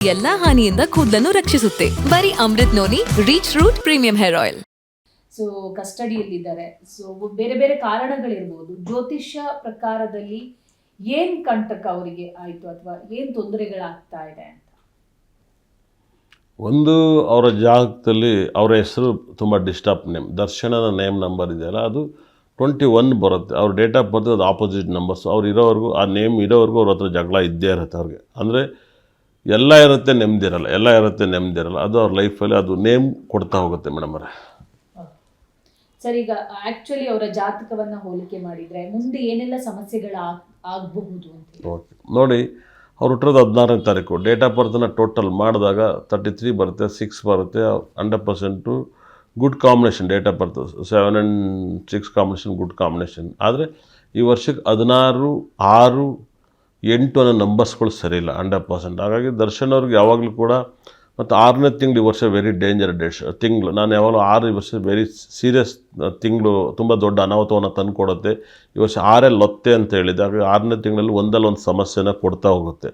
ಎಲ್ಲಾ ಹಾನಿಯಿಂದ ಕೂದಲನ್ನು ರಕ್ಷಿಸುತ್ತೆ. ಬರೀ Amrut noni reach root premium hair oil. So ಕಸ್ಟಡಿಯಲ್ಲಿದ್ದಾರೆ. ಸೊ ಬೇರೆ ಬೇರೆ ಕಾರಣಗಳಿರ್ಬೋದು. ಜ್ಯೋತಿಷ್ಯ ಪ್ರಕಾರದಲ್ಲಿ ಏನ್ ಕಂಟಕ ಅವರಿಗೆ ಆಯ್ತು ಅಥವಾ ಏನ್ ತೊಂದರೆಗಳಾಗ್ತಾ ಇದೆ ಅಂತ? ಒಂದು ಅವರ ಜಾಗದಲ್ಲಿ ಅವರ ಹೆಸರು ತುಂಬ ಡಿಸ್ಟರ್ಬ್ ನೇಮ್, ದರ್ಶನದ ನೇಮ್ ನಂಬರ್ ಇದೆಯಲ್ಲ ಅದು 21 ಬರುತ್ತೆ. ಅವ್ರ ಡೇಟ್ ಆಫ್ ಬರ್ತ್ ಅದು ಆಪೋಸಿಟ್ ನಂಬರ್ಸ್. ಅವ್ರು ಇರೋವರೆಗೂ ಆ ನೇಮ್ ಇರೋವರೆಗೂ ಅವ್ರ ಹತ್ರ ಜಗಳ ಇದ್ದೇ ಇರುತ್ತೆ ಅವ್ರಿಗೆ. ಅಂದರೆ ಎಲ್ಲ ಇರುತ್ತೆ ನೆಮ್ಮದಿರಲ್ಲ, ಎಲ್ಲ ಇರುತ್ತೆ ನೆಮ್ಮದಿರಲ್ಲ. ಅದು ಅವ್ರ ಲೈಫಲ್ಲಿ ಅದು ನೇಮ್ ಕೊಡ್ತಾ ಹೋಗುತ್ತೆ ಮೇಡಮ್ ಅವರೇ. ಸರ್, ಈಗ ಆಕ್ಚುಲಿ ಅವರ ಜಾತಕವನ್ನ ಹೋಲಿಕೆ ಮಾಡಿದ್ರೆ ಮುಂದೆ ಏನೆಲ್ಲ ಸಮಸ್ಯೆಗಳು ಆಗಬಹುದು ಅಂತ? ಓಕೆ, ನೋಡಿ, ಅವ್ರು ಹುಟ್ಟಿರೋದು 16ನೇ ತಾರೀಕು. ಡೇಟ್ ಆಫ್ ಬರ್ತನ್ನ ಟೋಟಲ್ ಮಾಡಿದಾಗ 33 ಬರುತ್ತೆ, 6 ಬರುತ್ತೆ. 100% good combination date of birth. 7 and 6 combination good combination. ಆದರೆ ಈ ವರ್ಷಕ್ಕೆ 16, 6, 8 ಅನ್ನೋ ನಂಬರ್ಸ್ಗಳು ಸರಿ ಇಲ್ಲ 100%. ಹಾಗಾಗಿ ದರ್ಶನ್ ಅವ್ರಿಗೆ ಯಾವಾಗಲೂ ಕೂಡ, ಮತ್ತು 6ನೇ ತಿಂಗಳು ಈ ವರ್ಷ ವೆರಿ ಡೇಂಜರ್ ತಿಂಗಳು. ನಾನು ಯಾವಾಗಲೂ 6 ಈ ವರ್ಷ ವೆರಿ ಸೀರಿಯಸ್ ತಿಂಗಳು, ತುಂಬ ದೊಡ್ಡ ಅನಾಹುತವನ್ನು ತಂದು ಕೊಡುತ್ತೆ. ಈ ವರ್ಷ 6 ಲೊತ್ತೆ ಅಂತ ಹೇಳಿದೆ. ಹಾಗಾಗಿ 6ನೇ ತಿಂಗಳಲ್ಲಿ ಒಂದಲ್ಲೊಂದು ಸಮಸ್ಯೆನ ಕೊಡ್ತಾ ಹೋಗುತ್ತೆ.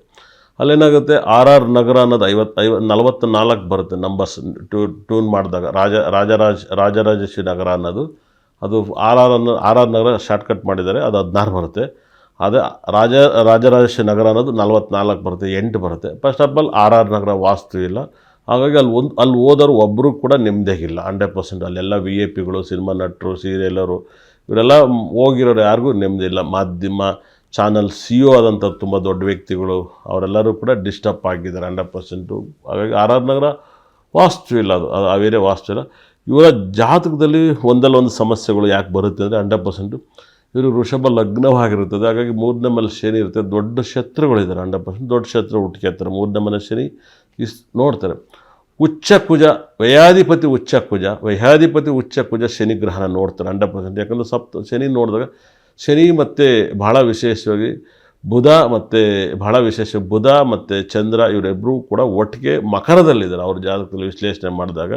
ಅಲ್ಲೇನಾಗುತ್ತೆ, RR ನಗರ ಅನ್ನೋದು 44 ಬರುತ್ತೆ ನಂಬರ್ಸ್ ಟ್ಯೂನ್ ಮಾಡಿದಾಗ. ರಾಜರಾಜೇಶ್ವರಿ ನಗರ ಅನ್ನೋದು ಅದು RR ನಗರ ಶಾರ್ಟ್ಕಟ್ ಮಾಡಿದ್ದಾರೆ, ಅದು 16 ಬರುತ್ತೆ. ಅದೇ ರಾಜರಾಜೇಶ್ವರಿ ನಗರ ಅನ್ನೋದು 44 ಬರುತ್ತೆ, 8 ಬರುತ್ತೆ. ಫಸ್ಟ್ ಆಫ್ ಆಲ್ RR ನಗರ ವಾಸ್ತು ಇಲ್ಲ. ಹಾಗಾಗಿ ಅಲ್ಲಿ ಹೋದವರು ಒಬ್ಬರು ಕೂಡ ನೆಮ್ಮದಿಯಾಗಿಲ್ಲ 100%. ಅಲ್ಲೆಲ್ಲ VIPಗಳು, ಸಿನಿಮಾ ನಟರು, ಸೀರಿಯಲರು, ಇವರೆಲ್ಲ ಹೋಗಿರೋರು ಯಾರಿಗೂ ನೆಮ್ಮದಿ ಇಲ್ಲ. ಮಾಧ್ಯಮ ಚಾನಲ್ CEO ಆದಂಥ ತುಂಬ ದೊಡ್ಡ ವ್ಯಕ್ತಿಗಳು ಅವರೆಲ್ಲರೂ ಕೂಡ ಡಿಸ್ಟರ್ಬ್ ಆಗಿದ್ದಾರೆ 100%. ಹಾಗಾಗಿ RR ನಗರ ವಾಸ್ತು ಇಲ್ಲ, ಅದು ಅವೇರೇ ವಾಸ್ತು ಇಲ್ಲ. ಇವರ ಜಾತಕದಲ್ಲಿ ಒಂದಲ್ಲೊಂದು ಸಮಸ್ಯೆಗಳು ಯಾಕೆ ಬರುತ್ತೆ ಅಂದರೆ 100% ಇವರು ವೃಷಭ ಲಗ್ನವಾಗಿರುತ್ತದೆ. ಹಾಗಾಗಿ 3ನೇ ಮನೆ ಶನಿ ಇರುತ್ತೆ. ದೊಡ್ಡ ಶತ್ರುಗಳಿದ್ದಾರೆ 100%. ದೊಡ್ಡ ಶತ್ರು ಹುಟ್ಕೇಳ್ತಾರೆ. 3ನೇ ಮನೆ ಶನಿ ನೋಡ್ತಾರೆ. ಉಚ್ಚ ಕುಜ, ವೈಯಾಧಿಪತಿ ಉಚ್ಚ ಕುಜ ಶನಿ ಗ್ರಹನ ನೋಡ್ತಾರೆ 100%. ಯಾಕಂದರೆ ಶನಿ ನೋಡಿದಾಗ ಶನಿ ಮತ್ತು ಬಹಳ ವಿಶೇಷವಾಗಿ ಬುಧ ಮತ್ತು ಚಂದ್ರ ಇವರಿಬ್ಬರೂ ಕೂಡ ಒಟ್ಟಿಗೆ ಮಕರದಲ್ಲಿದ್ದಾರೆ ಅವ್ರ ಜಾತಕದಲ್ಲಿ ವಿಶ್ಲೇಷಣೆ ಮಾಡಿದಾಗ.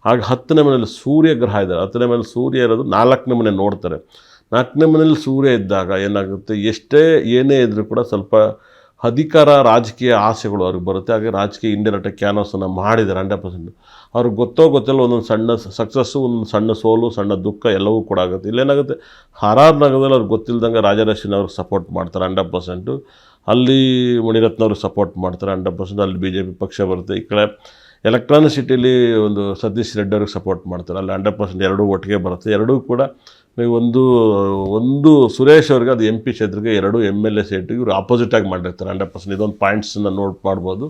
ಹಾಗೆ 10ನೇ ಮನೆಯಲ್ಲಿ ಸೂರ್ಯ ಗ್ರಹ ಇದ್ದಾರೆ. 10ನೇ ಮನೇಲಿ ಸೂರ್ಯ ಇರೋದು 4ನೇ ಮನೆ ನೋಡ್ತಾರೆ. 4ನೇ ಮನೇಲಿ ಸೂರ್ಯ ಇದ್ದಾಗ ಏನಾಗುತ್ತೆ, ಏನೇ ಇದ್ದರೂ ಕೂಡ ಸ್ವಲ್ಪ ಅಧಿಕಾರ, ರಾಜಕೀಯ ಆಸೆಗಳು ಅವ್ರಿಗೆ ಬರುತ್ತೆ. ಹಾಗೆ ರಾಜಕೀಯ ಇಂಡೈರೆಕ್ಟ್ ಕ್ಯಾನ್ವಸನ್ನು ಮಾಡಿದ್ದಾರೆ 100%. ಅವ್ರಿಗೆ ಗೊತ್ತಿಲ್ಲ ಒಂದೊಂದು ಸಣ್ಣ ಸಕ್ಸಸ್ಸು, ಒಂದೊಂದು ಸಣ್ಣ ಸೋಲು, ಸಣ್ಣ ದುಃಖ ಎಲ್ಲವೂ ಕೂಡ ಆಗುತ್ತೆ. ಇಲ್ಲೇನಾಗುತ್ತೆ, RR ನಗರದಲ್ಲಿ ಅವ್ರಿಗೆ ಗೊತ್ತಿಲ್ಲದಂಗೆ ರಾಜರಾಜೇಶ್ವರಿನವ್ರಿಗೆ ಸಪೋರ್ಟ್ ಮಾಡ್ತಾರೆ 100%. ಅಲ್ಲಿ ಮುನಿರತ್ನ ಅವ್ರಿಗೆ ಸಪೋರ್ಟ್ ಮಾಡ್ತಾರೆ 100%. ಅಲ್ಲಿ BJP ಪಕ್ಷ ಬರುತ್ತೆ. ಈ ಕಡೆ ಎಲೆಕ್ಟ್ರಾನಿಕ್ ಸಿಟಿಲಿ ಒಂದು ಸತೀಶ್ ರೆಡ್ಡಿ ಅವ್ರಿಗೆ ಸಪೋರ್ಟ್ ಮಾಡ್ತಾರೆ. ಅಲ್ಲಿ 100% ಎರಡೂ ಒಟ್ಟಿಗೆ ಬರುತ್ತೆ. ಎರಡೂ ಕೂಡ ಒಂದು ಸುರೇಶ್ ಅವ್ರಿಗೆ ಅದು MP ಕ್ಷೇತ್ರಕ್ಕೆ, 2 MLA ಸೀಟಿಗೆ ಇವರು ಆಪೋಸಿಟಾಗಿ ಮಾಡಿರ್ತಾರೆ 100%. ಇದೊಂದು ಪಾಯಿಂಟ್ಸನ್ನು ನೋಟ್ ಮಾಡ್ಬೋದು.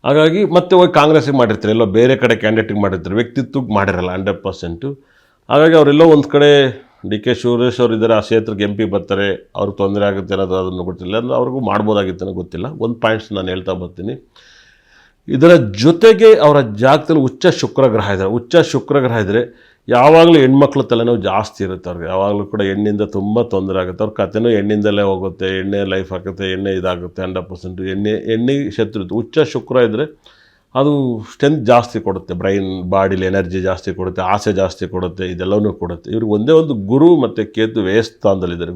ಹಾಗಾಗಿ ಮತ್ತೆ ಹೋಗಿ ಕಾಂಗ್ರೆಸ್ಸಿಗೆ ಮಾಡಿರ್ತಾರೆ, ಎಲ್ಲೋ ಬೇರೆ ಕಡೆ ಕ್ಯಾಂಡಿಡೇಟಿಗೆ ಮಾಡಿರ್ತಾರೆ, ವ್ಯಕ್ತಿತ್ವಕ್ಕೆ ಮಾಡಿರಲ್ಲ 100%. ಹಾಗಾಗಿ ಅವರೆಲ್ಲೋ ಒಂದು ಕಡೆ DK ಸುರೇಶ್ ಅವರು ಇದ್ದಾರೆ, ಆ ಕ್ಷೇತ್ರಕ್ಕೆ MP ಬರ್ತಾರೆ, ಅವ್ರಿಗೆ ತೊಂದರೆ ಆಗುತ್ತೆ ಅನ್ನೋದು ಅದನ್ನು ಗೊತ್ತಿಲ್ಲ. ಅಂದರೆ ಅವ್ರಿಗೂ ಮಾಡ್ಬೋದಾಗಿತ್ತು ಗೊತ್ತಿಲ್ಲ. ಒಂದು ಪಾಯಿಂಟ್ಸ್ ನಾನು ಹೇಳ್ತಾ ಬರ್ತೀನಿ. ಇದರ ಜೊತೆಗೆ ಅವರ ಜಾಗದಲ್ಲಿ ಉಚ್ಚ ಶುಕ್ರ ಗ್ರಹ ಇದ್ದರೆ ಯಾವಾಗಲೂ ಹೆಣ್ಮಕ್ಳ ತಲೆನೋವು ಜಾಸ್ತಿ ಇರುತ್ತೆ ಅವ್ರಿಗೆ. ಯಾವಾಗಲೂ ಕೂಡ ಹೆಣ್ಣಿಂದ ತುಂಬ ತೊಂದರೆ ಆಗುತ್ತೆ. ಅವ್ರ ಕಥೆನೂ ಹೆಣ್ಣಿಂದಲೇ ಹೋಗುತ್ತೆ, ಎಣ್ಣೆ ಲೈಫ್ ಆಗುತ್ತೆ, ಎಣ್ಣೆ ಇದಾಗುತ್ತೆ 100%. ಎಣ್ಣೆ ಶತ್ರು ಉಚ್ಚ ಶುಕ್ರ ಇದ್ದರೆ ಅದು ಸ್ಟ್ರೆಂತ್ ಜಾಸ್ತಿ ಕೊಡುತ್ತೆ, ಬ್ರೈನ್ ಬಾಡಿಲಿ ಎನರ್ಜಿ ಜಾಸ್ತಿ ಕೊಡುತ್ತೆ, ಆಸೆ ಜಾಸ್ತಿ ಕೊಡುತ್ತೆ, ಇದೆಲ್ಲವೂ ಕೊಡುತ್ತೆ. ಇವ್ರಿಗೆ ಒಂದೇ ಒಂದು ಗುರು ಮತ್ತು ಕೇತು ವ್ಯಯಸ್ಥಾನದಲ್ಲಿದ್ದಾರೆ.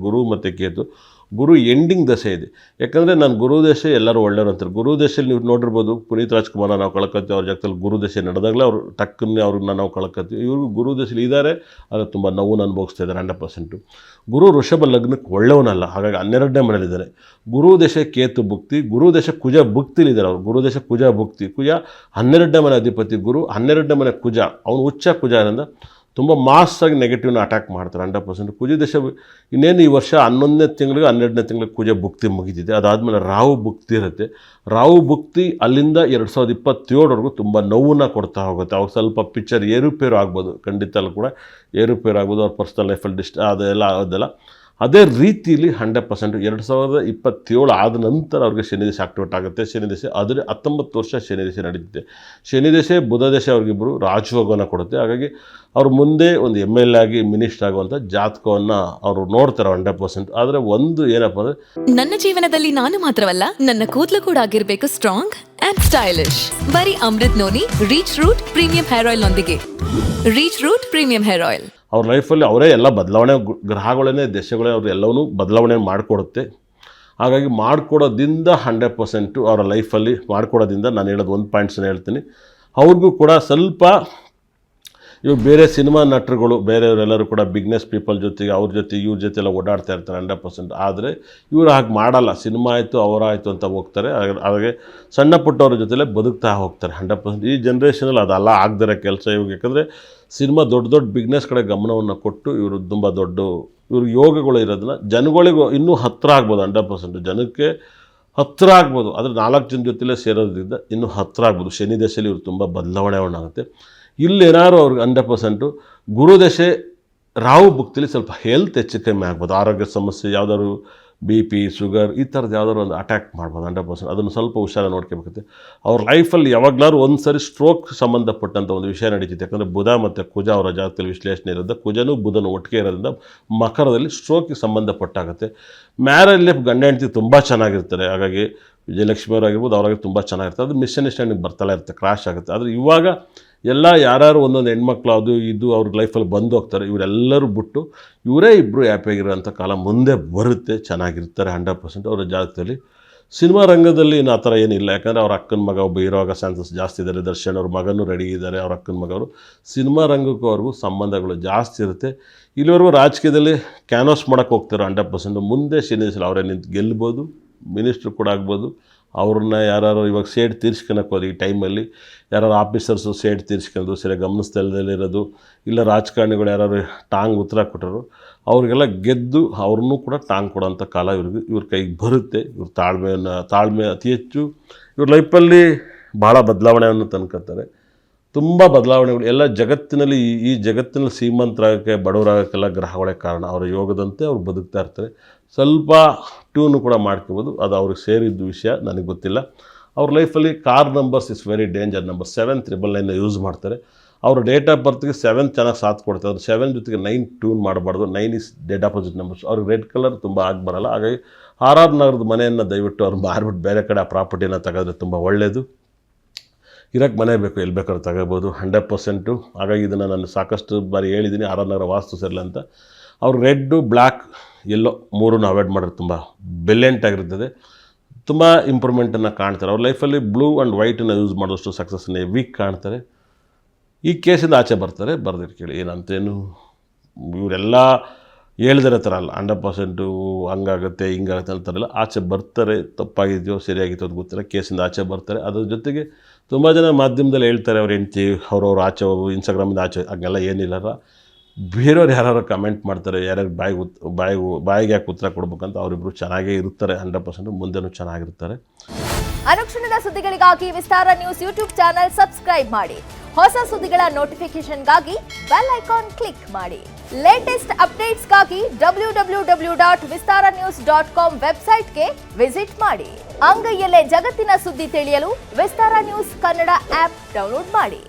ಗುರು ಎಂಡಿಂಗ್ ದಶೆ ಇದೆ. ಯಾಕಂದರೆ ನಾನು ಗುರು ದಶೆ ಎಲ್ಲರೂ ಒಳ್ಳೆಯವರು ಅಂತಾರೆ. ಗುರು ದಶೆಯಲ್ಲಿ ನೀವು ನೋಡಿರ್ಬೋದು, ಪುನೀತ್ ರಾಜ್ಕುಮಾರ್ನ ನಾವು ಕಳ್ಕೊತೀವಿ, ಅವ್ರ ಜಾಗದಲ್ಲಿ ಗುರು ದಶೆ ನಡೆದಾಗಲೇ ಅವ್ರು ಟಕ್ಕನ್ನೇ ಅವ್ರನ್ನ ನಾವು ಕಳ್ಕೊತೀವಿ. ಇವರು ಗುರು ದಶೆಯಲ್ಲಿ ಇದ್ದಾರೆ, ಆದರೆ ತುಂಬ ನೋವನ್ನು ಅನುಭವಿಸ್ತಾ ಇದ್ದಾರೆ 100%. ಗುರು ವೃಷಭ ಲಗ್ನಕ್ಕೆ ಒಳ್ಳೆಯವನಲ್ಲ, ಹಾಗಾಗಿ 12ನೇ ಮನೆಯಲ್ಲಿದ್ದಾರೆ. ಗುರು ದಶೆ ಕೇತು ಭುಕ್ತಿ, ಗುರು ದಶೆ ಕುಜ ಭುಕ್ತಿಲಿದ್ದಾರೆ ಅವರು. ಗುರು ದಶೆ ಕುಜ 12ನೇ ಮನೆ ಅಧಿಪತಿ ಗುರು, 12ನೇ ಮನೆ ಕುಜ. ಅವನು ಉಚ್ಚ ಕುಜ ಏನಂದ ತುಂಬ ಮಾಸಾಗಿ ನೆಗೆಟಿವ್ನ ಅಟ್ಯಾಕ್ ಮಾಡ್ತಾರೆ 100%. ಕುಜ ದಶೆ ಇನ್ನೇನು ಈ ವರ್ಷ 11ನೇ ತಿಂಗಳಿಗೆ 12ನೇ ತಿಂಗಳಿಗೆ ಕುಜ ಭುಕ್ತಿ ಮುಗಿದಿದೆ. ಅದಾದಮೇಲೆ ರಾಹು ಭುಕ್ತಿ ಇರುತ್ತೆ. ರಾಹು ಭುಕ್ತಿ ಅಲ್ಲಿಂದ 2027ವರೆಗೂ ತುಂಬ ನೋವನ್ನು ಕೊಡ್ತಾ ಹೋಗುತ್ತೆ. ಅವಾಗ ಸ್ವಲ್ಪ ಪಿಕ್ಚರ್ ಏರುಪೇರು ಆಗ್ಬೋದು, ಖಂಡಿತ ಕೂಡ ಏರುಪೇರು ಆಗ್ಬೋದು. ಅವ್ರ ಪರ್ಸ್ನಲ್ ಲೈಫಲ್ಲಿ ಅದೆಲ್ಲ ಅದೇ ರೀತಿಯಲ್ಲಿ 100% 2027 ಆದ ನಂತರ ಅವ್ರಿಗೆ ಶನಿ ದಶೆ ಆಕ್ಟಿವೇಟ್ ಆಗುತ್ತೆ. ಶನಿ ದಶೆ ಆದರೆ 19 ವರ್ಷ ಶನಿ ದಶೆ ನಡೀತಿದೆ. ಶನಿ ದಶೆ ಬುಧ ದಶೆ ಅವ್ರಿಗಿಬ್ಬರು ರಾಜಯೋಗವನ್ನು ಕೊಡುತ್ತೆ. ಹಾಗಾಗಿ ಅವ್ರು ಮುಂದೆ ಒಂದು MLA ಆಗಿ ಮಿನಿಸ್ಟರ್ ಆಗುವಂಥ ಜಾತಕವನ್ನು ಅವರು ನೋಡ್ತಾರೆ 100%. ಆದರೆ ಒಂದು ಏನಪ್ಪ ಅಂದರೆ, ನನ್ನ ಜೀವನದಲ್ಲಿ ನಾನು ಮಾತ್ರವಲ್ಲ, ನನ್ನ ಕೂದಲು ಕೂಡ ಆಗಿರಬೇಕು ಸ್ಟ್ರಾಂಗ್ ಅಂಡ್ ಸ್ಟೈಲಿಶ್. ಬರೀ Amrut noni reach root premium hair oil ನೊಂದಿಗೆ. Reach root premium hair oil ಅವ್ರ ಲೈಫಲ್ಲಿ ಅವರೇ ಎಲ್ಲ ಬದಲಾವಣೆ, ಗ್ರಹಗಳೇ ದಶೆಗಳೇ ಅವ್ರು ಎಲ್ಲವನ್ನೂ ಬದಲಾವಣೆ ಮಾಡಿಕೊಡುತ್ತೆ. ಹಾಗಾಗಿ ಮಾಡಿಕೊಡೋದ್ರಿಂದ 100% ಅವರ ಲೈಫಲ್ಲಿ ಮಾಡಿಕೊಡೋದ್ರಿಂದ ನಾನು ಹೇಳೋದು ಒಂದು ಪಾಯಿಂಟ್ಸನ್ನ ಹೇಳ್ತೀನಿ. ಅವ್ರಿಗೂ ಕೂಡ ಸ್ವಲ್ಪ ಇವಾಗ ಬೇರೆ ಸಿನಿಮಾ ನಟರುಗಳು ಬೇರೆಯವರೆಲ್ಲರೂ ಕೂಡ ಬಿಗ್ನೆಸ್ ಪೀಪಲ್ ಜೊತೆಗೆ ಇವ್ರ ಜೊತೆ ಎಲ್ಲ ಓಡಾಡ್ತಾ ಇರ್ತಾರೆ 100%. ಆದರೆ ಇವರು ಹಾಗೆ ಮಾಡಲ್ಲ. ಸಿನಿಮಾ ಆಯಿತು ಅವರಾಯಿತು ಅಂತ ಹೋಗ್ತಾರೆ. ಹಾಗೆ ಸಣ್ಣ ಪುಟ್ಟವ್ರ ಜೊತೆಲೇ ಬದುಕ್ತಾ ಹೋಗ್ತಾರೆ 100%. ಈ ಜನ್ರೇಷನಲ್ಲಿ ಅದೆಲ್ಲ ಆಗದಿರೋ ಕೆಲಸ ಇವಾಗ. ಯಾಕಂದರೆ ಸಿನಿಮಾ ದೊಡ್ಡ ಬಿಗ್ನೆಸ್ ಕಡೆ ಗಮನವನ್ನು ಕೊಟ್ಟು ಇವರು ತುಂಬ ಇವ್ರ ಯೋಗಗಳು ಇರೋದನ್ನ ಜನಗಳಿಗೂ ಇನ್ನೂ ಹತ್ತಿರ ಆಗ್ಬೋದು. 100% ಜನಕ್ಕೆ ಹತ್ತಿರ ಆಗ್ಬೋದು. ಆದರೆ 4 ಜನ ಜೊತೆಲೇ ಸೇರೋದ್ರಿಂದ ಇನ್ನೂ ಹತ್ತಿರ ಆಗ್ಬೋದು. ಶನಿ ದಶೆಯಲ್ಲಿ ಇವರು ತುಂಬ ಬದಲಾವಣೆ. ಇಲ್ಲೇನಾದ್ರು ಅವ್ರಿಗೆ 100% ಗುರುದಶೆ ರಾಹು ಭುಕ್ತಿಲಿ ಸ್ವಲ್ಪ ಹೆಲ್ತ್ ಹೆಚ್ಚು ಕಮ್ಮಿ ಆಗ್ಬೋದು. ಆರೋಗ್ಯ ಸಮಸ್ಯೆ ಯಾವುದಾದ್ರು BP ಶುಗರ್ ಈ ಥರದ್ದು ಯಾವುದಾದ್ರು ಒಂದು ಅಟ್ಯಾಕ್ ಮಾಡ್ಬೋದು 100%. ಅದನ್ನು ಸ್ವಲ್ಪ ಹುಷಾರಾಗಿ ನೋಡ್ಕೋಬೇಕಾಗುತ್ತೆ. ಅವ್ರ ಲೈಫಲ್ಲಿ ಯಾವಾಗಲಾದ್ರು ಒಂದು ಸರಿ ಸ್ಟ್ರೋಕ್ ಸಂಬಂಧಪಟ್ಟಂಥ ಒಂದು ವಿಷಯ ನಡೀತಿದೆ. ಯಾಕಂದರೆ ಬುಧ ಮತ್ತು ಕುಜ ಅವರ ಜಾತಕದಲ್ಲಿ ವಿಶ್ಲೇಷಣೆ ಇರೋದ್ರಿಂದ ಕುಜನೂ ಬುಧನೂ ಒಟ್ಟಿಗೆ ಇರೋದ್ರಿಂದ ಮಕರದಲ್ಲಿ ಸ್ಟ್ರೋಕಿಗೆ ಸಂಬಂಧಪಟ್ಟಾಗುತ್ತೆ. ಮ್ಯಾರೇಜ್ ಲೈಫ್ ಗಂಡ ಹೆಂಡತಿ ತುಂಬ ಚೆನ್ನಾಗಿರ್ತಾರೆ. ಹಾಗಾಗಿ ವಿಜಯಲಕ್ಷ್ಮಿ ಅವರಾಗಿರ್ಬೋದು ಅವರಾಗಿ ತುಂಬ ಚೆನ್ನಾಗಿರ್ತಾರೆ. ಅದು ಮಿಸ್ಅಂಡರ್ಸ್ಟ್ಯಾಂಡಿಂಗ್ ಬರ್ತಾಳೆ ಇರುತ್ತೆ, ಕ್ರಾಶ್ ಆಗುತ್ತೆ. ಆದರೆ ಇವಾಗ ಯಾರು ಒಂದೊಂದು ಹೆಣ್ಮಕ್ಳು ಇದು ಅವ್ರ ಲೈಫಲ್ಲಿ ಬಂದು ಹೋಗ್ತಾರೆ. ಇವರೆಲ್ಲರೂ ಬಿಟ್ಟು ಇವರೇ ಇಬ್ಬರು ಹ್ಯಾಪಿಯಾಗಿರೋಂಥ ಕಾಲ ಮುಂದೆ ಬರುತ್ತೆ. ಚೆನ್ನಾಗಿರ್ತಾರೆ 100% ಅವರ ಜಾತಕದಲ್ಲಿ. ಸಿನಿಮಾ ರಂಗದಲ್ಲಿ ಇನ್ನು ಆ ಥರ ಏನಿಲ್ಲ. ಯಾಕಂದರೆ ಅವ್ರ ಅಕ್ಕನ ಮಗ ಒಬ್ಬ ಹೀರೋ ಆಗೋ ಚಾನ್ಸಸ್ ಜಾಸ್ತಿ ಇದ್ದಾರೆ. ದರ್ಶನ್ ಅವ್ರ ಮಗನೂ ರೆಡಿ ಇದ್ದಾರೆ. ಅವ್ರ ಅಕ್ಕನ ಮಗವರು ಸಿನಿಮಾ ರಂಗಕ್ಕೂ ಅವ್ರಿಗೂ ಸಂಬಂಧಗಳು ಜಾಸ್ತಿ ಇರುತ್ತೆ. ಇಲ್ಲಿವರೆಗೂ ರಾಜಕೀಯದಲ್ಲಿ ಕ್ಯಾನ್ವಾಸ್ ಮಾಡೋಕ್ಕೆ ಹೋಗ್ತಾರೆ 100%. ಮುಂದೆ ಶನಿದೇಶದಲ್ಲಿ ಅವರೇ ನಿಂತು ಗೆಲ್ಬೋದು, ಮಿನಿಸ್ಟ್ರು ಕೂಡ ಆಗ್ಬೋದು. ಅವ್ರನ್ನ ಯಾರು ಇವಾಗ ಸೇಡ್ ತೀರ್ಸ್ಕೊಳಕ್ಕೆ ಹೋದ ಈ ಟೈಮಲ್ಲಿ ಯಾರು ಆಫೀಸರ್ಸು ಸೇಡ್ ತೀರ್ಸ್ಕೊಂಡು ಸರಿಯಾಗಿ ಗಮನಿಸ್ದಲ್ಲಿರೋದು, ಇಲ್ಲ ರಾಜಕಾರಣಿಗಳು ಯಾರು ಟಾಂಗ್ ಉತ್ತರ ಕೊಟ್ಟರು ಅವ್ರಿಗೆಲ್ಲ ಗೆದ್ದು ಅವ್ರನ್ನೂ ಕೂಡ ಟಾಂಗ್ ಕೊಡೋಂಥ ಕಾಲ ಇವ್ರ ಕೈಗೆ ಬರುತ್ತೆ. ಇವ್ರ ತಾಳ್ಮೆ ಅತಿ ಹೆಚ್ಚು. ಇವ್ರ ಲೈಫಲ್ಲಿ ಭಾಳ ಬದಲಾವಣೆಯನ್ನು ತಂದ್ಕೊತಾರೆ. ತುಂಬ ಬದಲಾವಣೆಗಳು ಎಲ್ಲ ಜಗತ್ತಿನಲ್ಲಿ ಈ ಜಗತ್ತಿನಲ್ಲಿ ಶ್ರೀಮಂತರಾಗಕ್ಕೆ ಬಡವರಾಗಕ್ಕೆಲ್ಲ ಗ್ರಹಗಳೇ ಕಾರಣ. ಅವರ ಯೋಗದಂತೆ ಅವ್ರು ಬದುಕ್ತಾ ಇರ್ತಾರೆ. ಸ್ವಲ್ಪ ಟ್ಯೂನು ಕೂಡ ಮಾಡ್ಕೋಬೋದು. ಅದು ಅವ್ರಿಗೆ ಸೇರಿದ್ದು ವಿಷಯ ನನಗೆ ಗೊತ್ತಿಲ್ಲ. ಅವ್ರ ಲೈಫಲ್ಲಿ car numbers is very danger. Number 799 use ಮಾಡ್ತಾರೆ. ಅವ್ರ ಡೇಟ್ ಆಫ್ ಬರ್ತ್ಗೆ 7 ಚೆನ್ನಾಗಿ ಸಾಥ್ ಕೊಡ್ತಾರೆ. ಅದು 7 ಜೊತೆಗೆ 9 ಟ್ಯೂನ್ ಮಾಡಬಾರ್ದು. 9 ಇಸ್ ಡೆಡ್ ಆಪೋಸಿಟ್ ನಂಬರ್ಸ್. ಅವ್ರಿಗೆ ರೆಡ್ ಕಲರ್ ತುಂಬ ಬರಲ್ಲ. ಹಾಗಾಗಿ RR ನಗರದ ಮನೆಯನ್ನು ದಯವಿಟ್ಟು ಅವ್ರು ಮಾರ್ಬಿಟ್ಟು ಬೇರೆ ಕಡೆ ಆ ಪ್ರಾಪರ್ಟಿನ ತೆಗೆದ್ರೆ ತುಂಬ ಒಳ್ಳೆಯದು. ಇರೋಕ್ಕೆ ಮನೆ ಬೇಕು, ಎಲ್ಲಿ ಬೇಕಾದ್ರೂ ತಗೋಬೋದು 100%. ಹಾಗಾಗಿ ಇದನ್ನು ನಾನು ಸಾಕಷ್ಟು ಬಾರಿ ಹೇಳಿದ್ದೀನಿ, RR ನಗರ ವಾಸ್ತು ಸರಿಲ್ಲ ಅಂತ. ಅವ್ರು ರೆಡ್ಡು, ಬ್ಲ್ಯಾಕ್, ಎಲ್ಲೋ 3 ಅವಾಯ್ಡ್ ಮಾಡೋದು ತುಂಬ ಬ್ರಿಲಿಯಂಟ್ ಆಗಿರ್ತದೆ. ತುಂಬ ಇಂಪ್ರೂವ್ಮೆಂಟನ್ನು ಕಾಣ್ತಾರೆ. ಅವ್ರ ಲೈಫಲ್ಲಿ ಬ್ಲೂ ಆ್ಯಂಡ್ ವೈಟನ್ನು ಯೂಸ್ ಮಾಡೋಷ್ಟು ಸಕ್ಸಸ್ಸನ್ನೇ ವೀಕ್ ಕಾಣ್ತಾರೆ. ಈ ಕೇಸಿಂದ ಆಚೆ ಬರ್ತಾರೆ. ಬರ್ದಿಟ್ಟು ಕೇಳಿ ಏನಂತೇನು ಇವರೆಲ್ಲ ಹೇಳ್ದಿರೋ ಥರ ಅಲ್ಲ. 100% ಹಂಗಾಗುತ್ತೆ ಹಿಂಗಾಗುತ್ತೆ ಅಂತಾರಲ್ಲ, ಆಚೆ ಬರ್ತಾರೆ. ತಪ್ಪಾಗಿದೆಯೋ ಸರಿಯಾಗಿತ್ತು ಅದು ಗೊತ್ತಿಲ್ಲ, ಕೇಸಿಂದ ಆಚೆ ಬರ್ತಾರೆ. ಅದ್ರ ಜೊತೆಗೆ ತುಂಬ ಜನ ಮಾಧ್ಯಮದಲ್ಲಿ ಹೇಳ್ತಾರೆ ಅವ್ರ ಹೆಂಡ್ತಿ ಅವ್ರವ್ರು ಆಚೆ ಇನ್ಸ್ಟಾಗ್ರಾಮಿಂದ ಆಚೆ, ಹಾಗೆಲ್ಲ ಏನಿಲ್ಲ. ಬೇರೆಯವ್ರು ಯಾರು ಕಮೆಂಟ್ ಮಾಡ್ತಾರೆ, ಯಾರ್ಯಾರು ಬಾಯಿಗೆ ಯಾಕೆ ಉತ್ತರ ಕೊಡ್ಬೇಕಂತ. ಅವರಿಬ್ಬರು ಚೆನ್ನಾಗೇ ಇರ್ತಾರೆ 100%. ಮುಂದೆನೂ ಚೆನ್ನಾಗಿರ್ತಾರೆ. ಅನುಕ್ಷಣದ ಸುದ್ದಿಗಳಿಗಾಗಿ ವಿಸ್ತಾರ ನ್ಯೂಸ್ ಯೂಟ್ಯೂಬ್ ಚಾನೆಲ್ ಸಬ್ಸ್ಕ್ರೈಬ್ ಮಾಡಿ. ಹೊಸ ಸುದ್ದಿಗಳ ನೋಟಿಫಿಕೇಶನ್ಗಾಗಿ ಬೆಲ್ ಐಕಾನ್ ಕ್ಲಿಕ್ ಮಾಡಿ. ಲೇಟೆಸ್ಟ್ ಅಪ್ಡೇಟ್ಸ್ಗಾಗಿ www.vistaranews.com ವೆಬ್ಸೈಟ್ಗೆ ವಿಸಿಟ್ ಮಾಡಿ. ಅಂಗೈಯಲ್ಲೇ ಜಗತ್ತಿನ ಸುದ್ದಿ ತಿಳಿಯಲು ವಿಸ್ತಾರ ನ್ಯೂಸ್ ಕನ್ನಡ ಆಪ್ ಡೌನ್ಲೋಡ್ ಮಾಡಿ.